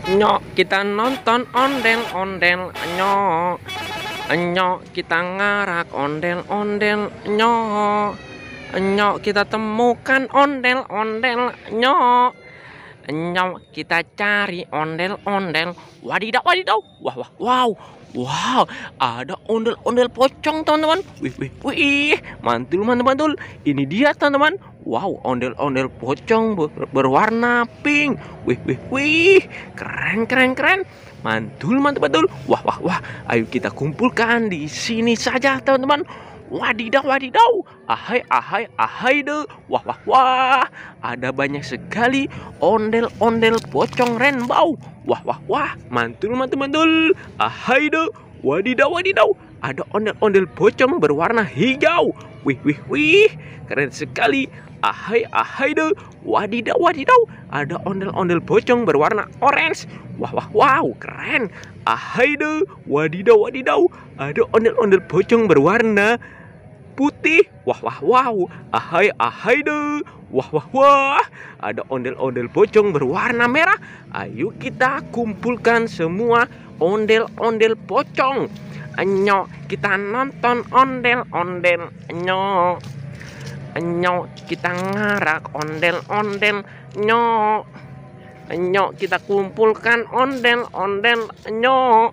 Nyok, kita nonton ondel-ondel. Nyok, nyok, kita ngarak ondel-ondel. Nyok, nyok, kita temukan ondel-ondel. Nyok, nyok, kita cari ondel-ondel. Wadidaw, wadidaw. Wah, wah, wow. Wow, ada ondel-ondel pocong, teman-teman. Wih, wih, wih. Mantul, mantul, mantul. Ini dia, teman-teman. Wow, ondel-ondel pocong berwarna pink. Wih, wih, wih. Keren, keren, keren. Mantul, mantul, mantul. Wah, wah, wah. Ayo kita kumpulkan di sini saja, teman-teman. Wadidaw, wadidaw. Ahai, ahai, ahai deh. Wah, wah, wah. Ada banyak sekali ondel-ondel pocong rainbow. Wah, wah, wah. Mantul, mantul, mantul. Ahai deh. Wadidaw, wadidaw. Ada ondel-ondel pocong berwarna hijau. Wih, wih, wih. Keren sekali. Ahai, ahai deh. Wadidaw, wadidaw. Ada ondel-ondel pocong berwarna orange. Wah, wah, wow. Keren. Ahai deh. Wadidaw, wadidaw. Ada ondel-ondel pocong berwarna putih. Wah, wah, wow. Ahai, ahai deh. Wah, wah, wah. Ada ondel-ondel pocong berwarna merah. Ayo kita kumpulkan semua ondel-ondel pocong. Nyok, kita nonton ondel-ondel. Nyok, nyok, kita ngarak ondel-ondel. Nyok, nyok, kita kumpulkan ondel-ondel. Nyok,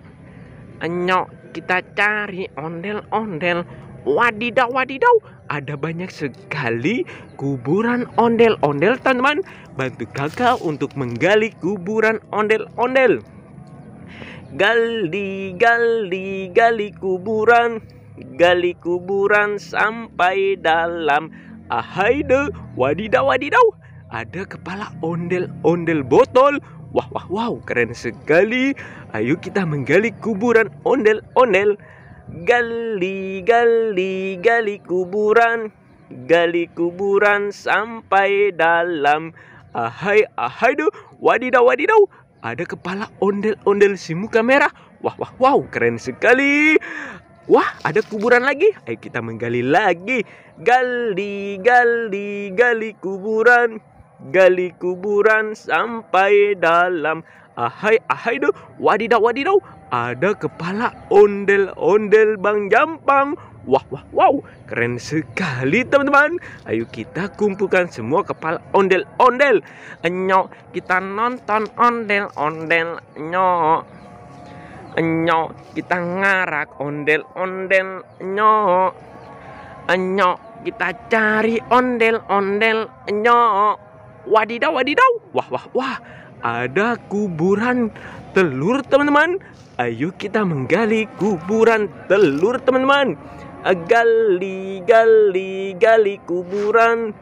nyok, kita cari ondel-ondel. Wadidaw, wadidaw. Ada banyak sekali kuburan ondel-ondel, teman-teman. Bantu kakak untuk menggali kuburan ondel-ondel. Gali, gali, gali kuburan. Gali kuburan sampai dalam. Ahai deh. Wadidaw, wadidaw. Ada kepala ondel-ondel botol. Wah, wah, wow. Keren sekali. Ayo kita menggali kuburan ondel-ondel. Gali, gali, gali kuburan. Gali kuburan sampai dalam. Ahai, ahai deh. Wadidaw, wadidaw. Ada kepala ondel-ondel si muka merah. Wah, wah, wow. Keren sekali. Wah, ada kuburan lagi. Ayo kita menggali lagi. Gali, gali, gali kuburan. Gali kuburan sampai dalam. Ahai, ahai deh. Wadidaw, wadidaw. Ada kepala ondel-ondel Bang Jampang. Wah, wah, wow. Keren sekali, teman-teman. Ayo kita kumpulkan semua kepala ondel-ondel. Nyok, kita nonton ondel-ondel. Nyok, nyok, kita ngarak ondel-ondel. Nyok, nyok, kita cari ondel-ondel. Nyok, wadidaw, wadidaw. Wah, wah, wah. Ada kuburan telur, teman-teman. Ayo kita menggali kuburan telur, teman-teman. Gali, gali, gali kuburan.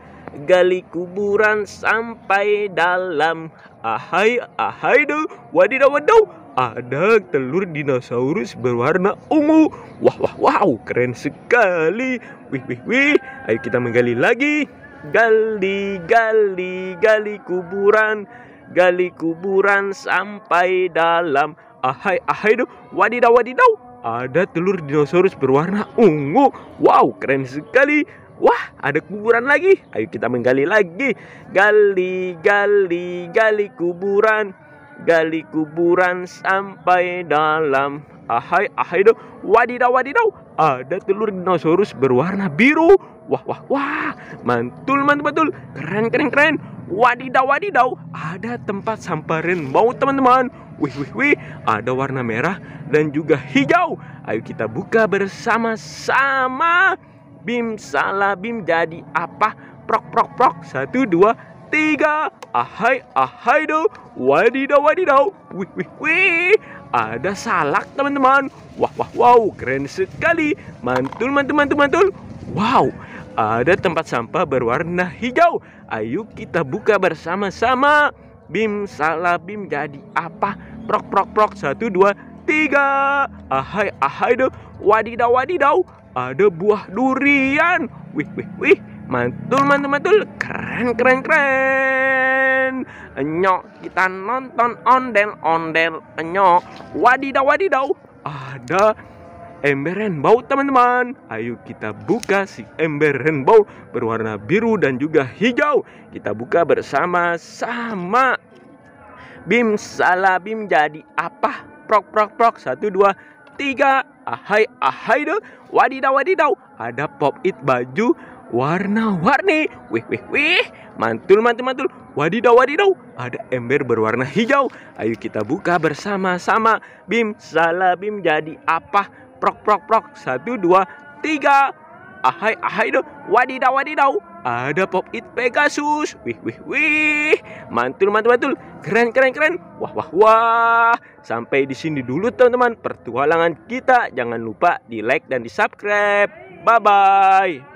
Gali kuburan sampai dalam. Ahai, ahai deh. Wadidaw, wadidaw. Ada telur dinosaurus berwarna ungu. Wah, wah, wow. Keren sekali. Wih, wih, wih. Ayo kita menggali lagi. Gali, gali, gali kuburan. Gali kuburan sampai dalam. Ahai, ahai deh. Wadidaw, wadidaw. Ada telur dinosaurus berwarna ungu. Wow, keren sekali. Wah, ada kuburan lagi. Ayo kita menggali lagi. Gali, gali, gali kuburan. Gali kuburan sampai dalam. Ahai, ahai deh. Wadidaw, wadidaw. Ada telur dinosaurus berwarna biru. Wah, wah, wah. Mantul, mantul, mantul. Keren, keren, keren. Wadidaw, wadidaw. Ada tempat sampah rainbow, teman-teman. Wih, wih, wih. Ada warna merah dan juga hijau. Ayo kita buka bersama-sama. Bim salah bim jadi apa? Prok, prok, prok. 1, 2, 3. Ahai, ahai do. Wadidaw, wadidaw. Wih, wih, wih. Ada salak, teman-teman. Wah, wah, wow. Keren sekali. Mantul, mantul, mantul, mantul. Wow. Ada tempat sampah berwarna hijau. Ayo kita buka bersama-sama. Bim salah bim jadi apa? Prok, prok, prok. 1, 2, 3. Ahai, ahai deh. Wadidaw, wadidaw. Ada buah durian. Wih, wih, wih. Mantul, mantul, mantul. Keren, keren, keren. Nyok, kita nonton ondel-ondel. Nyok. Wadidaw, wadidaw. Ada ember rainbow, teman-teman. Ayo kita buka si ember rainbow berwarna biru dan juga hijau. Kita buka bersama-sama. Bim salah bim jadi apa? Prok prok prok. 1, 2, 3. Ahai ahai deh. Wadidaw wadidaw. Ada pop it baju warna-warni. Wih wih wih. Mantul mantul mantul. Wadidaw wadidaw. Ada ember berwarna hijau. Ayo kita buka bersama-sama. Bim salah bim jadi apa? Prok prok prok. 1, 2, 3. Ahai ahai deh. Wadidaw wadidaw. Ada pop it Pegasus. Wih wih wih. Mantul mantul mantul. Keren keren keren. Wah wah wah. Sampai di sini dulu teman-teman pertualangan kita. Jangan lupa di like dan di subscribe. Bye bye.